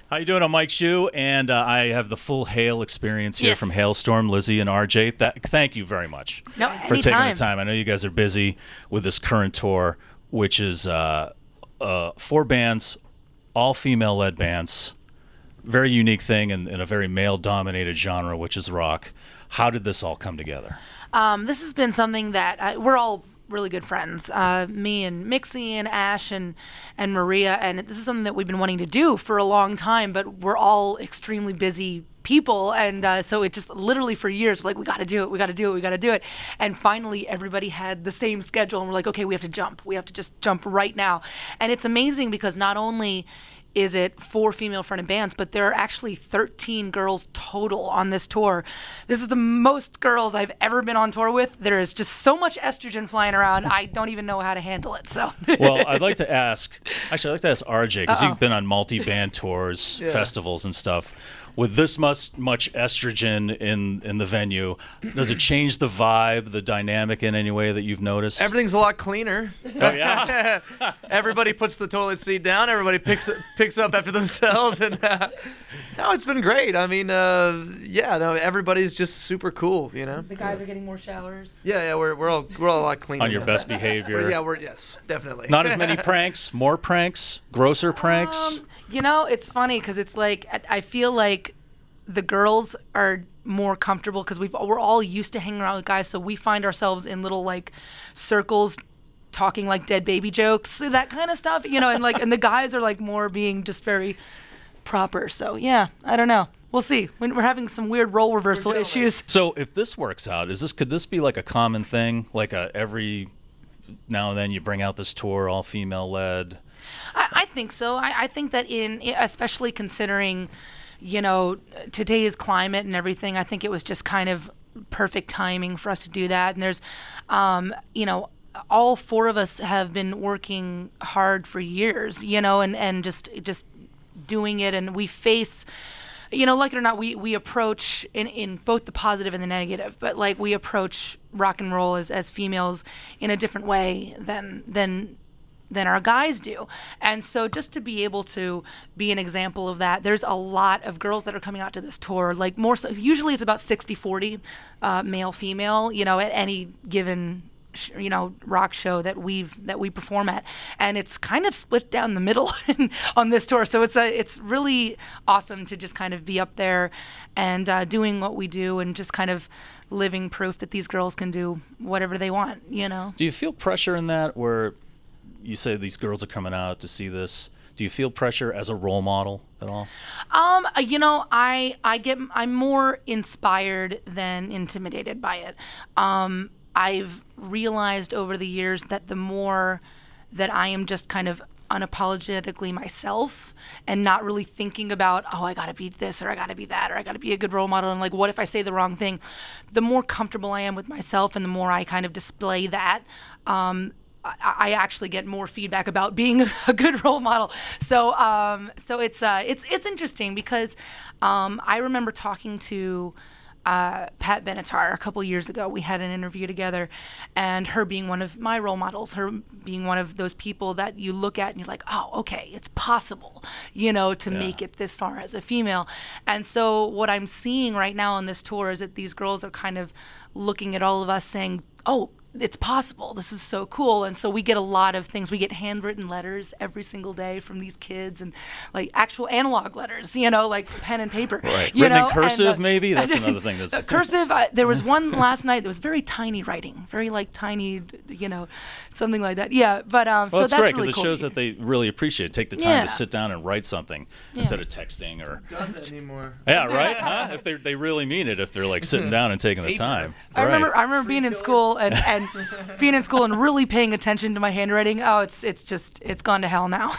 How you doing? I'm Mike Shue, and I have the full Hale experience here from Halestorm, Lzzy and Arejay. Thank you very much for taking the time. I know you guys are busy with this current tour, which is 4 bands, all female-led bands. Very unique thing in a very male-dominated genre, which is rock. How did this all come together? This has been something that we're all really good friends. Me and Mixie and Ash and Maria, and this is something that we've been wanting to do for a long time, but we're all extremely busy people, and so it just literally for years we're like, we got to do it, we got to do it, we got to do it. And finally everybody had the same schedule, and we're like, okay, we have to jump. We have to just jump right now. And it's amazing because not only is it 4 female-fronted bands, but there are actually 13 girls total on this tour. This is the most girls I've ever been on tour with. There is just so much estrogen flying around, I don't even know how to handle it. So, well, I'd like to ask Arejay, because you've been on multi-band tours, festivals and stuff. With this much estrogen in the venue, does it change the vibe, the dynamic in any way that you've noticed? Everything's a lot cleaner. Oh, yeah? Everybody puts the toilet seat down. Everybody picks up after themselves. And no, it's been great. I mean, yeah, no, everybody's just super cool, you know? The guys are getting more showers. Yeah, we're all a lot cleaner. On your best behavior. Yeah, yes, definitely. Not as many pranks, more pranks, grosser pranks? You know, it's funny because it's like I feel like the girls are more comfortable because we're all used to hanging around with guys, so we find ourselves in little like circles talking like dead baby jokes, that kind of stuff, you know, and the guys are like more being just very proper. So yeah, I don't know. We'll see. We're having some weird role reversal issues. So if this works out, could this be like a common thing, like every now and then you bring out this tour all female led? I think so. I think that especially considering, you know, today's climate and everything, I think it was just kind of perfect timing for us to do that. And there's, you know, all 4 of us have been working hard for years, you know, and just doing it. And we face, you know, like it or not, we approach in both the positive and the negative, but like we approach rock and roll as females in a different way than our guys do. And so just to be able to be an example of that, there's a lot of girls that are coming out to this tour, like more so, usually it's about 60-40 male female, you know, at any given you know, rock show that we perform at, and it's kind of split down the middle on this tour. So it's really awesome to just kind of be up there and doing what we do and just kind of living proof that these girls can do whatever they want, you know. Do you feel pressure in that, where you say these girls are coming out to see this? Do you feel pressure as a role model at all? You know, I'm more inspired than intimidated by it. I've realized over the years that the more that I am just kind of unapologetically myself and not really thinking about, oh, I gotta be this or I gotta be that or I gotta be a good role model, and like, what if I say the wrong thing, the more comfortable I am with myself and the more I kind of display that, I actually get more feedback about being a good role model. So it's interesting because I remember talking to Pat Benatar a couple years ago. We had an interview together, and her being one of my role models, her being one of those people that you look at and you're like, oh, okay, it's possible, you know, to make it this far as a female. And so what I'm seeing right now on this tour is that these girls are kind of looking at all of us saying, oh, it's possible. This is so cool. And so we get a lot of things. We get handwritten letters every single day from these kids, and like actual analog letters, you know, like pen and paper. Right. You Written know? in cursive, and, maybe? That's another thing. That's cursive. There was one last night that was very tiny writing, very like tiny, you know, something like that. Yeah, but well, so that's that's great really because cool it shows that they really appreciate it. Take the time to sit down and write something instead of texting or. Who does it anymore? Yeah, right. Huh? If they really mean it, if they're like sitting down and taking the time. I remember being in school and being in school and really paying attention to my handwriting. Oh, it's gone to hell now.